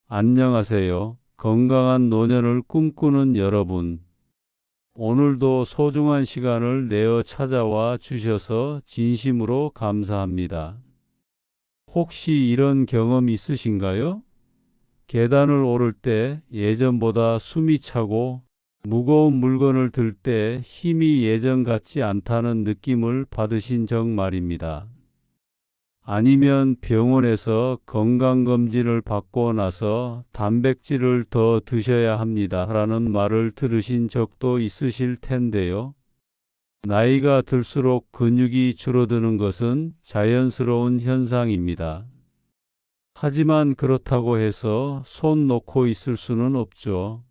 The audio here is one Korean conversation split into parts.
안녕하세요. 건강한 노년을 꿈꾸는 여러분. 오늘도 소중한 시간을 내어 찾아와 주셔서 진심으로 감사합니다. 혹시 이런 경험 있으신가요? 계단을 오를 때 예전보다 숨이 차고 무거운 물건을 들 때 힘이 예전 같지 않다는 느낌을 받으신 적 말입니다. 아니면 병원에서 건강검진을 받고 나서 단백질을 더 드셔야 합니다 라는 말을 들으신 적도 있으실 텐데요. 나이가 들수록 근육이 줄어드는 것은 자연스러운 현상입니다. 하지만 그렇다고 해서 손 놓고 있을 수는 없죠.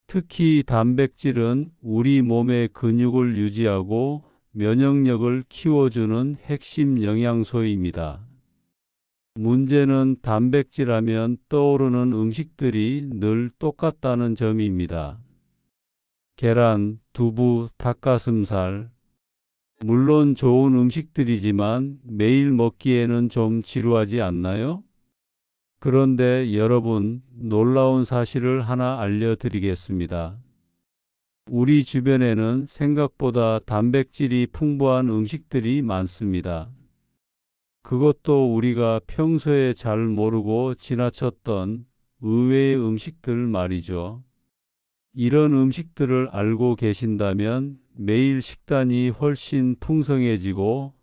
특히 단백질은 우리 몸의 근육을 유지하고 면역력을 키워주는 핵심 영양소입니다. 문제는 단백질하면 떠오르는 음식들이 늘 똑같다는 점입니다. 계란, 두부, 닭가슴살. 물론 좋은 음식들이지만 매일 먹기에는 좀 지루하지 않나요? 그런데 여러분, 놀라운 사실을 하나 알려드리겠습니다. 우리 주변에는 생각보다 단백질이 풍부한 음식들이 많습니다. 그것도 우리가 평소에 잘 모르고 지나쳤던 의외의 음식들 말이죠. 이런 음식들을 알고 계신다면 매일 식단이 훨씬 풍성해지고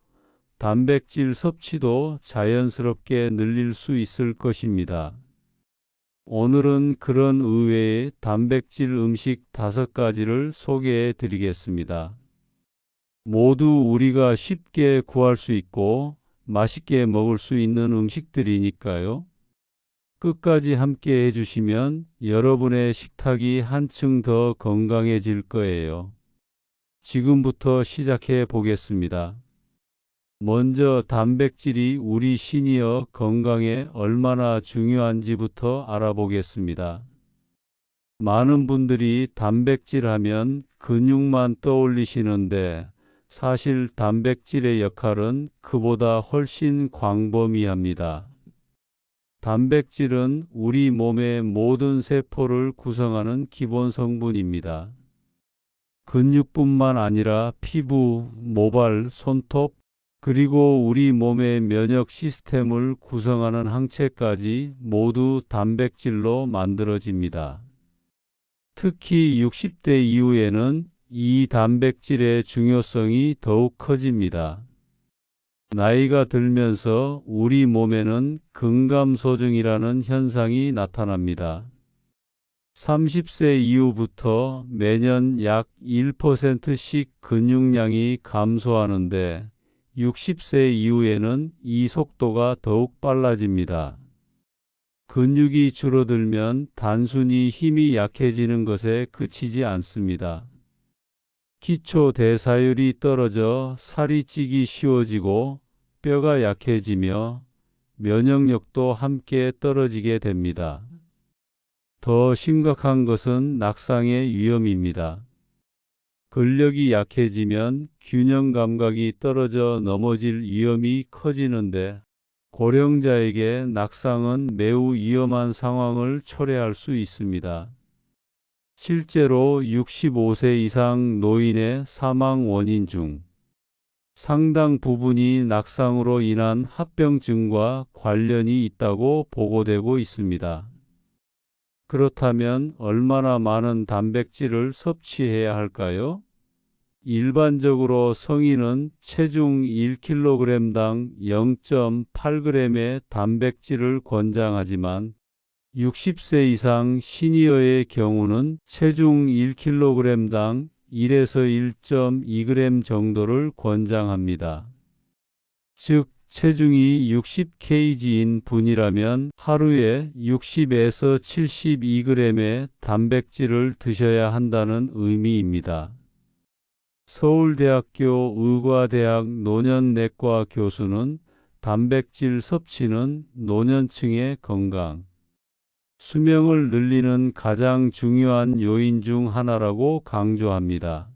단백질 섭취도 자연스럽게 늘릴 수 있을 것입니다. 오늘은 그런 의외의 단백질 음식 5가지를 소개해 드리겠습니다. 모두 우리가 쉽게 구할 수 있고 맛있게 먹을 수 있는 음식들이니까요. 끝까지 함께 해주시면 여러분의 식탁이 한층 더 건강해질 거예요. 지금부터 시작해 보겠습니다. 먼저 단백질이 우리 시니어 건강에 얼마나 중요한지부터 알아보겠습니다. 많은 분들이 단백질 하면 근육만 떠올리시는데 사실 단백질의 역할은 그보다 훨씬 광범위합니다. 단백질은 우리 몸의 모든 세포를 구성하는 기본 성분입니다. 근육뿐만 아니라 피부, 모발, 손톱, 그리고 우리 몸의 면역 시스템을 구성하는 항체까지 모두 단백질로 만들어집니다. 특히 60대 이후에는 이 단백질의 중요성이 더욱 커집니다. 나이가 들면서 우리 몸에는 근감소증이라는 현상이 나타납니다. 30세 이후부터 매년 약 1%씩 근육량이 감소하는데 60세 이후에는 이 속도가 더욱 빨라집니다. 근육이 줄어들면 단순히 힘이 약해지는 것에 그치지 않습니다. 기초 대사율이 떨어져 살이 찌기 쉬워지고 뼈가 약해지며 면역력도 함께 떨어지게 됩니다. 더 심각한 것은 낙상의 위험입니다. 근력이 약해지면 균형 감각이 떨어져 넘어질 위험이 커지는데 고령자에게 낙상은 매우 위험한 상황을 초래할 수 있습니다. 실제로 65세 이상 노인의 사망 원인 중 상당 부분이 낙상으로 인한 합병증과 관련이 있다고 보고되고 있습니다. 그렇다면 얼마나 많은 단백질을 섭취해야 할까요? 일반적으로 성인은 체중 1kg당 0.8g의 단백질을 권장하지만 60세 이상 시니어의 경우는 체중 1kg당 1에서 1.2g 정도를 권장합니다. 즉, 체중이 60kg인 분이라면 하루에 60에서 72g의 단백질을 드셔야 한다는 의미입니다. 서울대학교 의과대학 노년내과 교수는 단백질 섭취는 노년층의 건강, 수명을 늘리는 가장 중요한 요인 중 하나라고 강조합니다.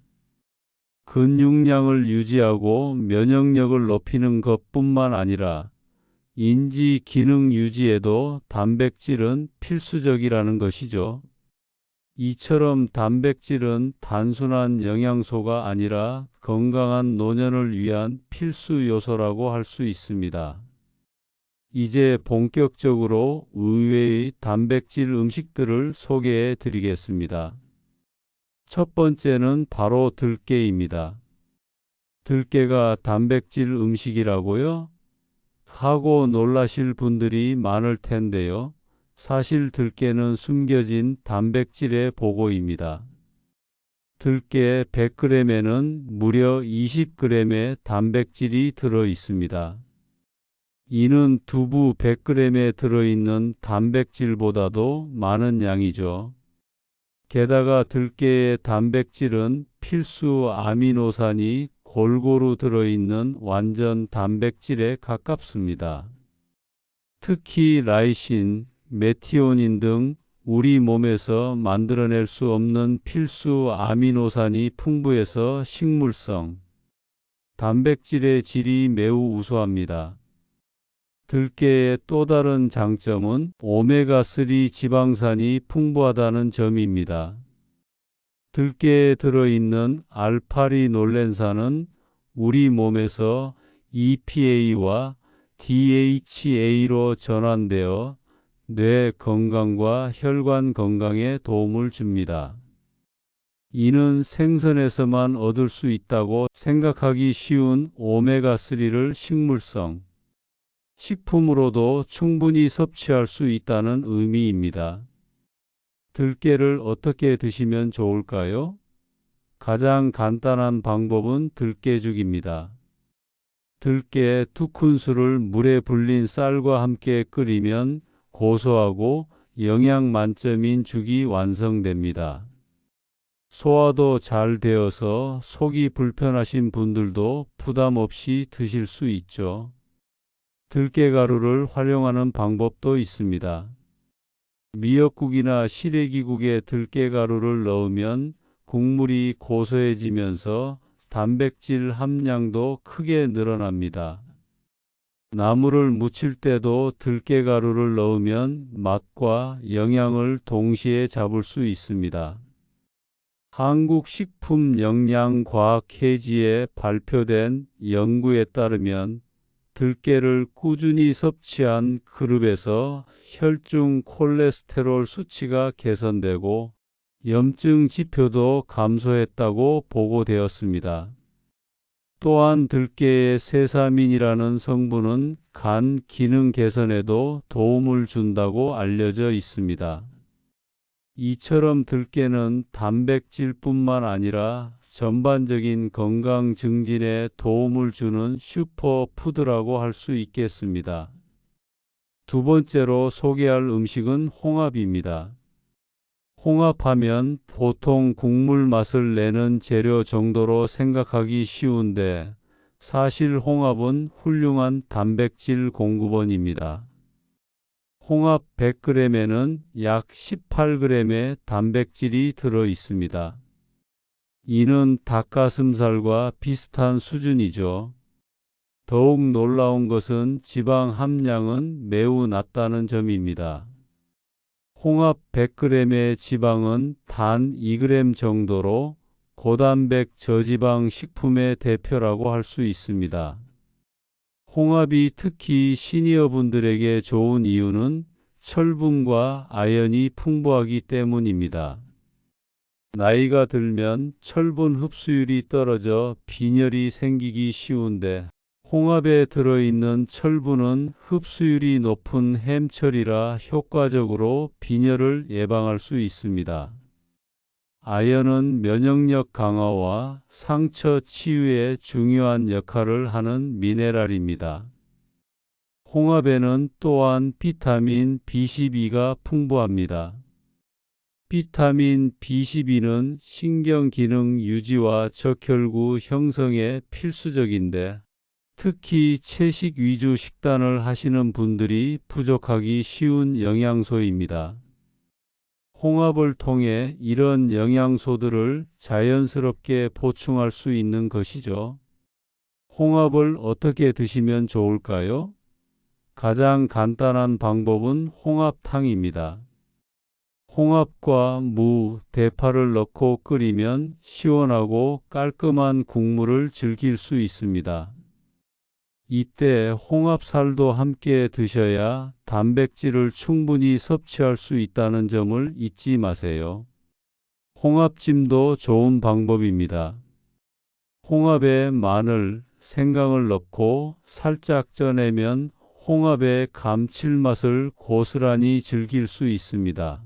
근육량을 유지하고 면역력을 높이는 것뿐만 아니라 인지 기능 유지에도 단백질은 필수적이라는 것이죠. 이처럼 단백질은 단순한 영양소가 아니라 건강한 노년을 위한 필수 요소라고 할 수 있습니다. 이제 본격적으로 의외의 단백질 음식들을 소개해 드리겠습니다. 첫 번째는 바로 들깨입니다. 들깨가 단백질 음식이라고요? 하고 놀라실 분들이 많을 텐데요. 사실 들깨는 숨겨진 단백질의 보고입니다. 들깨 100g에는 무려 20g의 단백질이 들어 있습니다. 이는 두부 100g에 들어있는 단백질보다도 많은 양이죠. 게다가 들깨의 단백질은 필수 아미노산이 골고루 들어있는 완전 단백질에 가깝습니다. 특히 라이신, 메티오닌 등 우리 몸에서 만들어낼 수 없는 필수 아미노산이 풍부해서 식물성 단백질의 질이 매우 우수합니다. 들깨의 또 다른 장점은 오메가3 지방산이 풍부하다는 점입니다. 들깨에 들어있는 알파리놀렌산은 우리 몸에서 EPA와 DHA로 전환되어 뇌 건강과 혈관 건강에 도움을 줍니다. 이는 생선에서만 얻을 수 있다고 생각하기 쉬운 오메가3를 식물성 식품으로도 충분히 섭취할 수 있다는 의미입니다. 들깨를 어떻게 드시면 좋을까요? 가장 간단한 방법은 들깨죽입니다. 들깨 2큰술을 물에 불린 쌀과 함께 끓이면 고소하고 영양 만점인 죽이 완성됩니다. 소화도 잘 되어서 속이 불편하신 분들도 부담 없이 드실 수 있죠. 들깨가루를 활용하는 방법도 있습니다. 미역국이나 시래기국에 들깨가루를 넣으면 국물이 고소해지면서 단백질 함량도 크게 늘어납니다. 나물을 무칠 때도 들깨가루를 넣으면 맛과 영양을 동시에 잡을 수 있습니다. 한국식품영양과학회지에 발표된 연구에 따르면 들깨를 꾸준히 섭취한 그룹에서 혈중 콜레스테롤 수치가 개선되고 염증 지표도 감소했다고 보고되었습니다. 또한 들깨의 세사민이라는 성분은 간 기능 개선에도 도움을 준다고 알려져 있습니다. 이처럼 들깨는 단백질뿐만 아니라 전반적인 건강 증진에 도움을 주는 슈퍼푸드라고 할 수 있겠습니다. 두 번째로 소개할 음식은 홍합입니다. 홍합하면 보통 국물 맛을 내는 재료 정도로 생각하기 쉬운데 사실 홍합은 훌륭한 단백질 공급원입니다. 홍합 100g에는 약 18g의 단백질이 들어 있습니다. 이는 닭가슴살과 비슷한 수준이죠. 더욱 놀라운 것은 지방 함량은 매우 낮다는 점입니다. 홍합 100g의 지방은 단 2g 정도로 고단백 저지방 식품의 대표라고 할 수 있습니다. 홍합이 특히 시니어분들에게 좋은 이유는 철분과 아연이 풍부하기 때문입니다. 나이가 들면 철분 흡수율이 떨어져 빈혈이 생기기 쉬운데 홍합에 들어있는 철분은 흡수율이 높은 햄철이라 효과적으로 빈혈을 예방할 수 있습니다. 아연은 면역력 강화와 상처 치유에 중요한 역할을 하는 미네랄입니다. 홍합에는 또한 비타민 B12가 풍부합니다. 비타민 B12는 신경기능 유지와 적혈구 형성에 필수적인데 특히 채식 위주 식단을 하시는 분들이 부족하기 쉬운 영양소입니다. 홍합을 통해 이런 영양소들을 자연스럽게 보충할 수 있는 것이죠. 홍합을 어떻게 드시면 좋을까요? 가장 간단한 방법은 홍합탕입니다. 홍합과 무, 대파를 넣고 끓이면 시원하고 깔끔한 국물을 즐길 수 있습니다. 이때 홍합살도 함께 드셔야 단백질을 충분히 섭취할 수 있다는 점을 잊지 마세요. 홍합찜도 좋은 방법입니다. 홍합에 마늘, 생강을 넣고 살짝 쪄내면 홍합의 감칠맛을 고스란히 즐길 수 있습니다.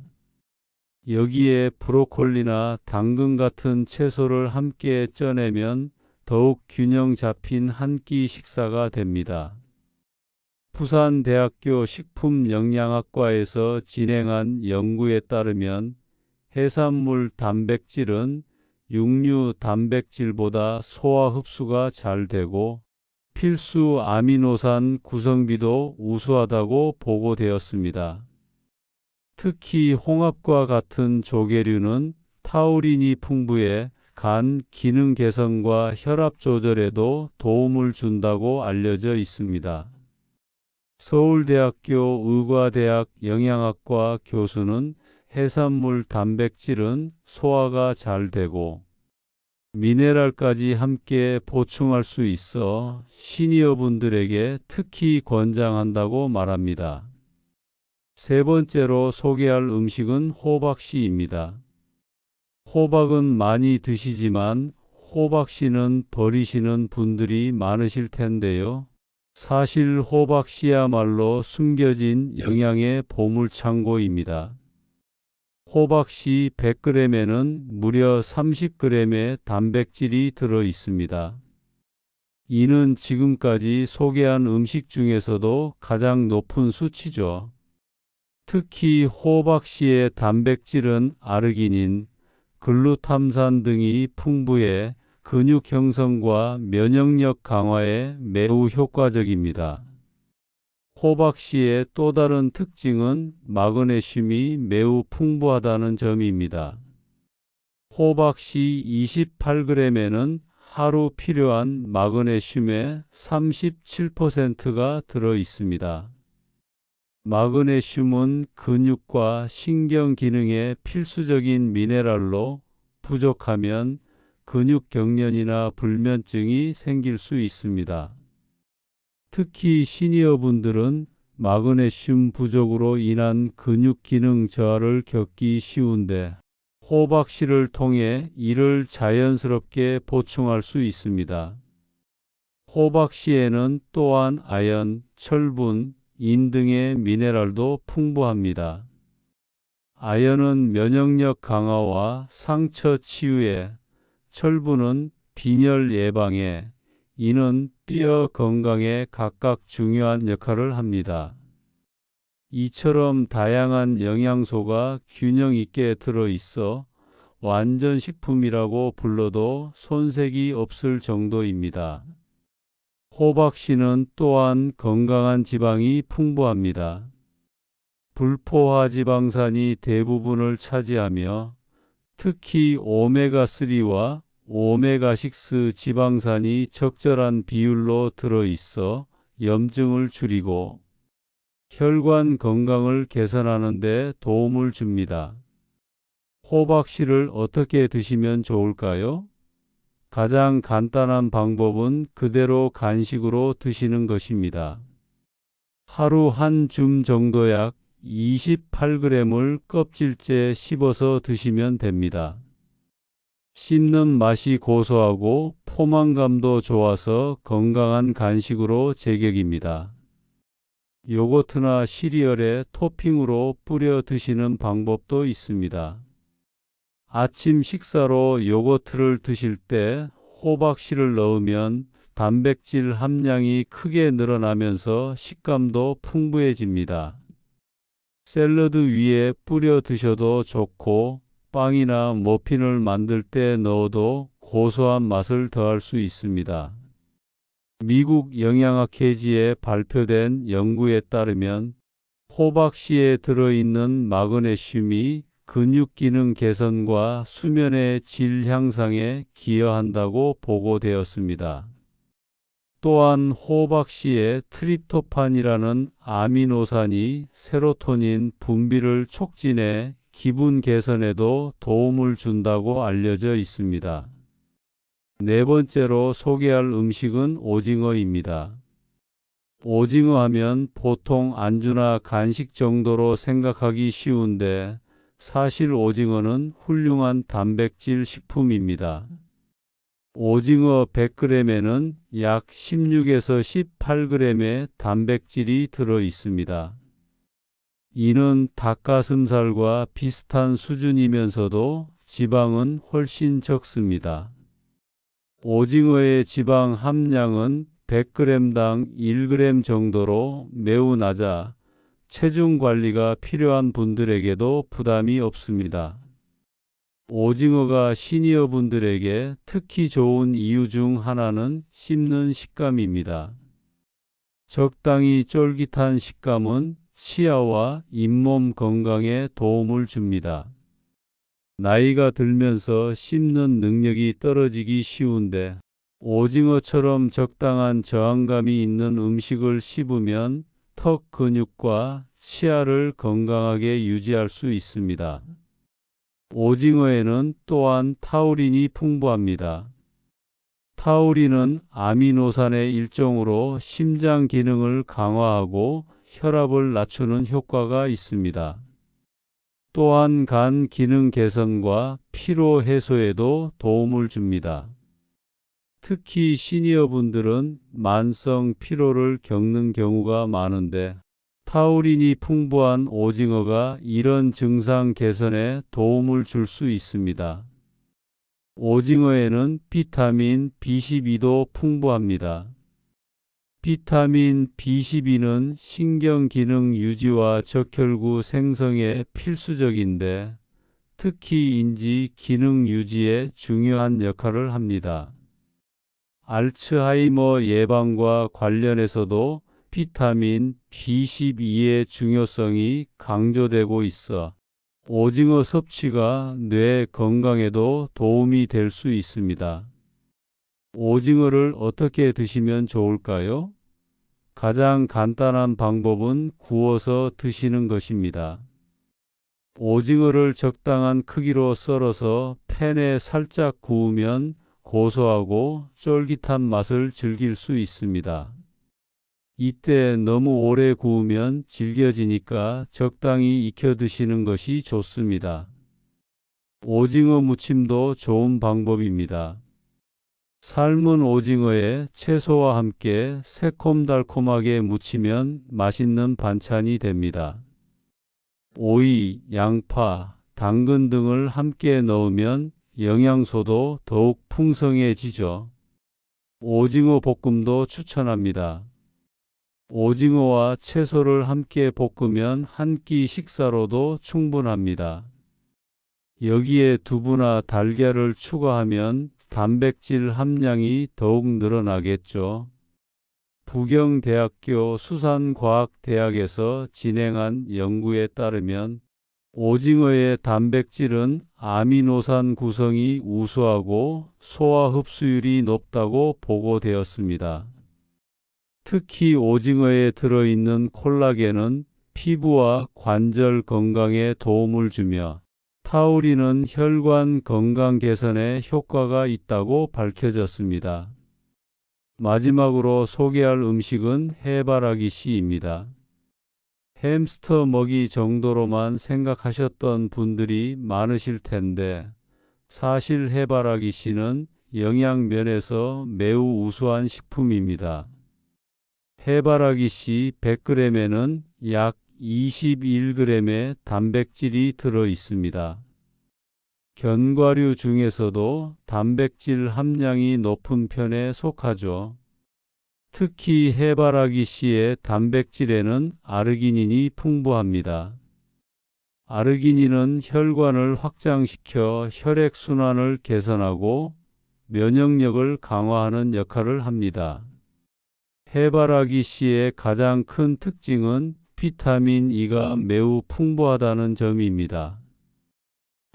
여기에 브로콜리나 당근 같은 채소를 함께 쪄내면 더욱 균형 잡힌 한 끼 식사가 됩니다. 부산대학교 식품영양학과에서 진행한 연구에 따르면 해산물 단백질은 육류 단백질보다 소화 흡수가 잘 되고 필수 아미노산 구성비도 우수하다고 보고되었습니다. 특히 홍합과 같은 조개류는 타우린이 풍부해 간 기능 개선과 혈압 조절에도 도움을 준다고 알려져 있습니다. 서울대학교 의과대학 영양학과 교수는 해산물 단백질은 소화가 잘 되고 미네랄까지 함께 보충할 수 있어 시니어분들에게 특히 권장한다고 말합니다. 세 번째로 소개할 음식은 호박씨입니다. 호박은 많이 드시지만 호박씨는 버리시는 분들이 많으실 텐데요. 사실 호박씨야말로 숨겨진 영양의 보물창고입니다. 호박씨 100g에는 무려 30g의 단백질이 들어 있습니다. 이는 지금까지 소개한 음식 중에서도 가장 높은 수치죠. 특히 호박씨의 단백질은 아르기닌, 글루탐산 등이 풍부해 근육 형성과 면역력 강화에 매우 효과적입니다. 호박씨의 또 다른 특징은 마그네슘이 매우 풍부하다는 점입니다. 호박씨 28g에는 하루 필요한 마그네슘의 37%가 들어 있습니다. 마그네슘은 근육과 신경 기능에 필수적인 미네랄로 부족하면 근육 경련이나 불면증이 생길 수 있습니다. 특히 시니어분들은 마그네슘 부족으로 인한 근육 기능 저하를 겪기 쉬운데 호박씨를 통해 이를 자연스럽게 보충할 수 있습니다. 호박씨에는 또한 아연, 철분, 인 등의 미네랄도 풍부합니다. 아연은 면역력 강화와 상처 치유에, 철분은 빈혈 예방에, 인은 뼈 건강에 각각 중요한 역할을 합니다. 이처럼 다양한 영양소가 균형 있게 들어 있어 완전 식품이라고 불러도 손색이 없을 정도입니다. 호박씨는 또한 건강한 지방이 풍부합니다. 불포화 지방산이 대부분을 차지하며 특히 오메가3와 오메가6 지방산이 적절한 비율로 들어있어 염증을 줄이고 혈관 건강을 개선하는 데 도움을 줍니다. 호박씨를 어떻게 드시면 좋을까요? 가장 간단한 방법은 그대로 간식으로 드시는 것입니다. 하루 한 줌 정도 약 28g을 껍질째 씹어서 드시면 됩니다. 씹는 맛이 고소하고 포만감도 좋아서 건강한 간식으로 제격입니다. 요거트나 시리얼에 토핑으로 뿌려 드시는 방법도 있습니다. 아침 식사로 요거트를 드실 때 호박씨를 넣으면 단백질 함량이 크게 늘어나면서 식감도 풍부해집니다. 샐러드 위에 뿌려 드셔도 좋고 빵이나 머핀을 만들 때 넣어도 고소한 맛을 더할 수 있습니다. 미국 영양학회지에 발표된 연구에 따르면 호박씨에 들어있는 마그네슘이 근육 기능 개선과 수면의 질 향상에 기여한다고 보고되었습니다. 또한 호박씨의 트립토판이라는 아미노산이 세로토닌 분비를 촉진해 기분 개선에도 도움을 준다고 알려져 있습니다. 네 번째로 소개할 음식은 오징어입니다. 오징어 하면 보통 안주나 간식 정도로 생각하기 쉬운데 사실 오징어는 훌륭한 단백질 식품입니다. 오징어 100g에는 약 16에서 18g의 단백질이 들어 있습니다. 이는 닭가슴살과 비슷한 수준이면서도 지방은 훨씬 적습니다. 오징어의 지방 함량은 100g당 1g 정도로 매우 낮아 체중 관리가 필요한 분들에게도 부담이 없습니다. 오징어가 시니어 분들에게 특히 좋은 이유 중 하나는 씹는 식감입니다. 적당히 쫄깃한 식감은 치아와 잇몸 건강에 도움을 줍니다. 나이가 들면서 씹는 능력이 떨어지기 쉬운데 오징어처럼 적당한 저항감이 있는 음식을 씹으면 턱 근육과 치아를 건강하게 유지할 수 있습니다. 오징어에는 또한 타우린이 풍부합니다. 타우린은 아미노산의 일종으로 심장 기능을 강화하고 혈압을 낮추는 효과가 있습니다. 또한 간 기능 개선과 피로 해소에도 도움을 줍니다. 특히 시니어분들은 만성 피로를 겪는 경우가 많은데 타우린이 풍부한 오징어가 이런 증상 개선에 도움을 줄 수 있습니다. 오징어에는 비타민 B12도 풍부합니다. 비타민 B12는 신경기능 유지와 적혈구 생성에 필수적인데 특히 인지 기능 유지에 중요한 역할을 합니다. 알츠하이머 예방과 관련해서도 비타민 B12의 중요성이 강조되고 있어 오징어 섭취가 뇌 건강에도 도움이 될 수 있습니다. 오징어를 어떻게 드시면 좋을까요? 가장 간단한 방법은 구워서 드시는 것입니다. 오징어를 적당한 크기로 썰어서 팬에 살짝 구우면 고소하고 쫄깃한 맛을 즐길 수 있습니다. 이때 너무 오래 구우면 질겨지니까 적당히 익혀 드시는 것이 좋습니다. 오징어 무침도 좋은 방법입니다. 삶은 오징어에 채소와 함께 새콤달콤하게 무치면 맛있는 반찬이 됩니다. 오이, 양파, 당근 등을 함께 넣으면 영양소도 더욱 풍성해지죠. 오징어 볶음도 추천합니다. 오징어와 채소를 함께 볶으면 한 끼 식사로도 충분합니다. 여기에 두부나 달걀을 추가하면 단백질 함량이 더욱 늘어나겠죠. 부경대학교 수산과학대학에서 진행한 연구에 따르면 오징어의 단백질은 아미노산 구성이 우수하고 소화 흡수율이 높다고 보고되었습니다. 특히 오징어에 들어있는 콜라겐은 피부와 관절 건강에 도움을 주며 타우린은 혈관 건강 개선에 효과가 있다고 밝혀졌습니다. 마지막으로 소개할 음식은 해바라기씨입니다. 햄스터 먹이 정도로만 생각하셨던 분들이 많으실 텐데 사실 해바라기씨는 영양 면에서 매우 우수한 식품입니다. 해바라기씨 100g에는 약 21g의 단백질이 들어 있습니다. 견과류 중에서도 단백질 함량이 높은 편에 속하죠. 특히 해바라기씨의 단백질에는 아르기닌이 풍부합니다. 아르기닌은 혈관을 확장시켜 혈액순환을 개선하고 면역력을 강화하는 역할을 합니다. 해바라기씨의 가장 큰 특징은 비타민 E가 매우 풍부하다는 점입니다.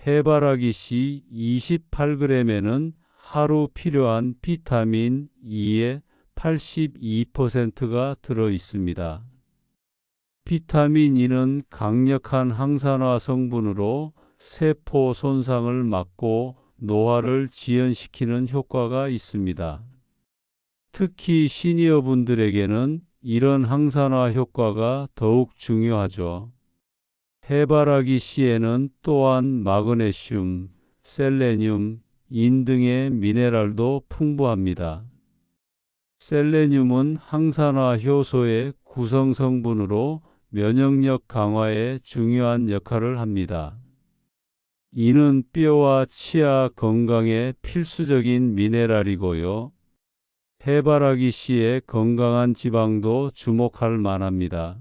해바라기씨 28g에는 하루 필요한 비타민 E의 82%가 들어 있습니다. 비타민 E는 강력한 항산화 성분으로 세포 손상을 막고 노화를 지연시키는 효과가 있습니다. 특히 시니어분들에게는 이런 항산화 효과가 더욱 중요하죠. 해바라기 씨에는 또한 마그네슘, 셀레늄, 인 등의 미네랄도 풍부합니다. 셀레늄은 항산화 효소의 구성 성분으로 면역력 강화에 중요한 역할을 합니다. 이는 뼈와 치아 건강에 필수적인 미네랄이고요. 해바라기 씨의 건강한 지방도 주목할 만합니다.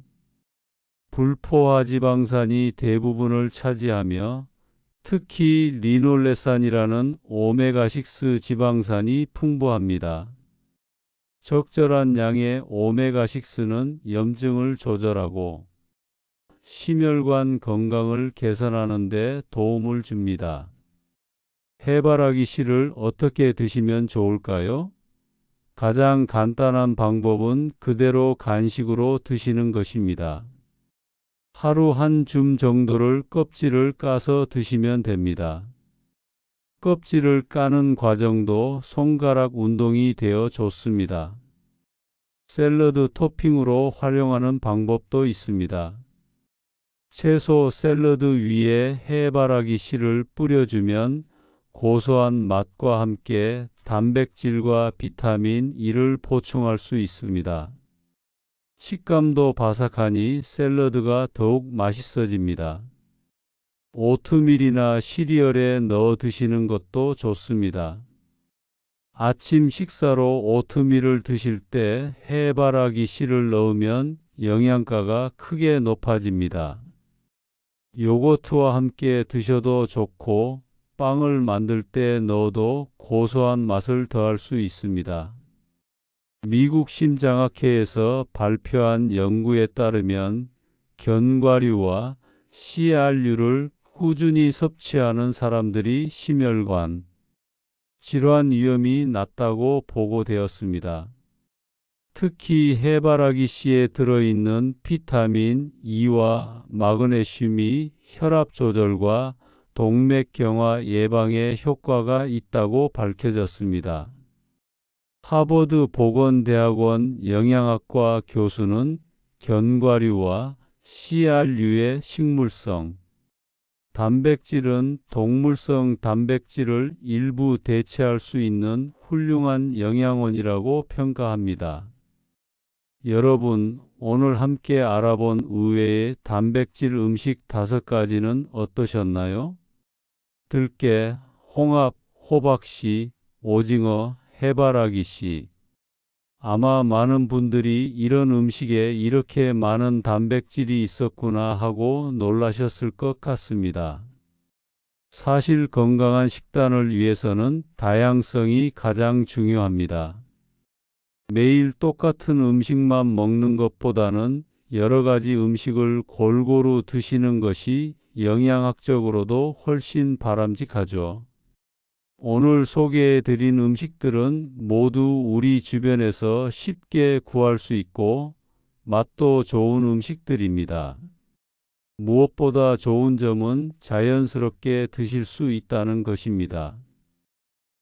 불포화 지방산이 대부분을 차지하며 특히 리놀레산이라는 오메가6 지방산이 풍부합니다. 적절한 양의 오메가6는 염증을 조절하고 심혈관 건강을 개선하는 데 도움을 줍니다. 해바라기 씨를 어떻게 드시면 좋을까요? 가장 간단한 방법은 그대로 간식으로 드시는 것입니다. 하루 한 줌 정도를 껍질을 까서 드시면 됩니다. 껍질을 까는 과정도 손가락 운동이 되어 좋습니다. 샐러드 토핑으로 활용하는 방법도 있습니다. 채소 샐러드 위에 해바라기 씨를 뿌려주면 고소한 맛과 함께 단백질과 비타민 E를 보충할 수 있습니다. 식감도 바삭하니 샐러드가 더욱 맛있어집니다. 오트밀이나 시리얼에 넣어 드시는 것도 좋습니다. 아침 식사로 오트밀을 드실 때 해바라기 씨를 넣으면 영양가가 크게 높아집니다. 요거트와 함께 드셔도 좋고 빵을 만들 때 넣어도 고소한 맛을 더할 수 있습니다. 미국 심장학회에서 발표한 연구에 따르면 견과류와 CR류를 꾸준히 섭취하는 사람들이 심혈관 질환 위험이 낮다고 보고되었습니다. 특히 해바라기 씨에 들어있는 비타민 E와 마그네슘이 혈압 조절과 동맥경화 예방에 효과가 있다고 밝혀졌습니다. 하버드 보건대학원 영양학과 교수는 견과류와 CR류의 식물성 단백질은 동물성 단백질을 일부 대체할 수 있는 훌륭한 영양원이라고 평가합니다. 여러분, 오늘 함께 알아본 의외의 단백질 음식 5가지는 어떠셨나요? 들깨, 홍합, 호박씨, 오징어, 해바라기씨. 아마 많은 분들이 이런 음식에 이렇게 많은 단백질이 있었구나 하고 놀라셨을 것 같습니다. 사실 건강한 식단을 위해서는 다양성이 가장 중요합니다. 매일 똑같은 음식만 먹는 것보다는 여러 가지 음식을 골고루 드시는 것이 영양학적으로도 훨씬 바람직하죠. 오늘 소개해 드린 음식들은 모두 우리 주변에서 쉽게 구할 수 있고 맛도 좋은 음식들입니다. 무엇보다 좋은 점은 자연스럽게 드실 수 있다는 것입니다.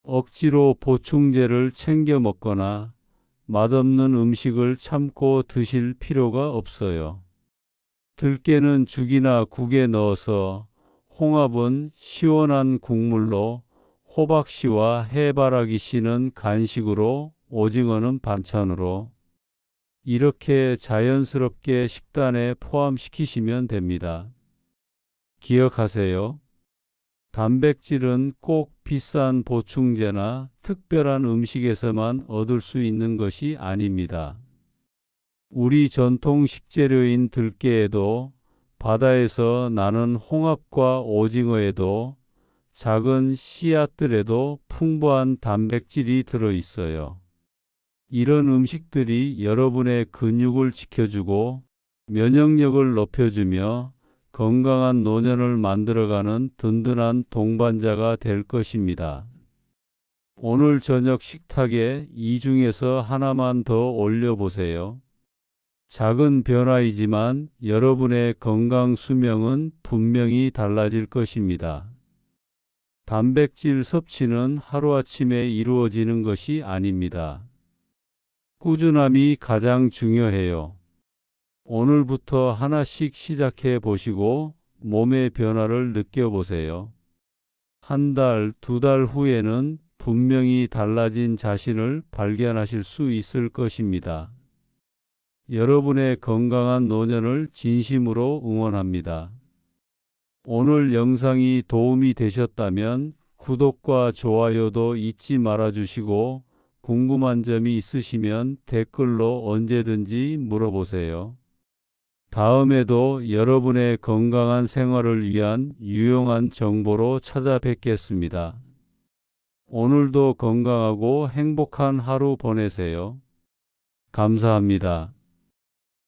억지로 보충제를 챙겨 먹거나 맛없는 음식을 참고 드실 필요가 없어요. 들깨는 죽이나 국에 넣어서, 홍합은 시원한 국물로, 호박씨와 해바라기씨는 간식으로, 오징어는 반찬으로 이렇게 자연스럽게 식단에 포함시키시면 됩니다. 기억하세요. 단백질은 꼭 비싼 보충제나 특별한 음식에서만 얻을 수 있는 것이 아닙니다. 우리 전통 식재료인 들깨에도 바다에서 나는 홍합과 오징어에도 작은 씨앗들에도 풍부한 단백질이 들어 있어요. 이런 음식들이 여러분의 근육을 지켜주고 면역력을 높여주며 건강한 노년을 만들어가는 든든한 동반자가 될 것입니다. 오늘 저녁 식탁에 이 중에서 하나만 더 올려보세요. 작은 변화이지만 여러분의 건강 수명은 분명히 달라질 것입니다. 단백질 섭취는 하루아침에 이루어지는 것이 아닙니다. 꾸준함이 가장 중요해요. 오늘부터 하나씩 시작해 보시고 몸의 변화를 느껴보세요. 한 달, 두 달 후에는 분명히 달라진 자신을 발견하실 수 있을 것입니다. 여러분의 건강한 노년을 진심으로 응원합니다. 오늘 영상이 도움이 되셨다면 구독과 좋아요도 잊지 말아주시고 궁금한 점이 있으시면 댓글로 언제든지 물어보세요. 다음에도 여러분의 건강한 생활을 위한 유용한 정보로 찾아뵙겠습니다. 오늘도 건강하고 행복한 하루 보내세요. 감사합니다.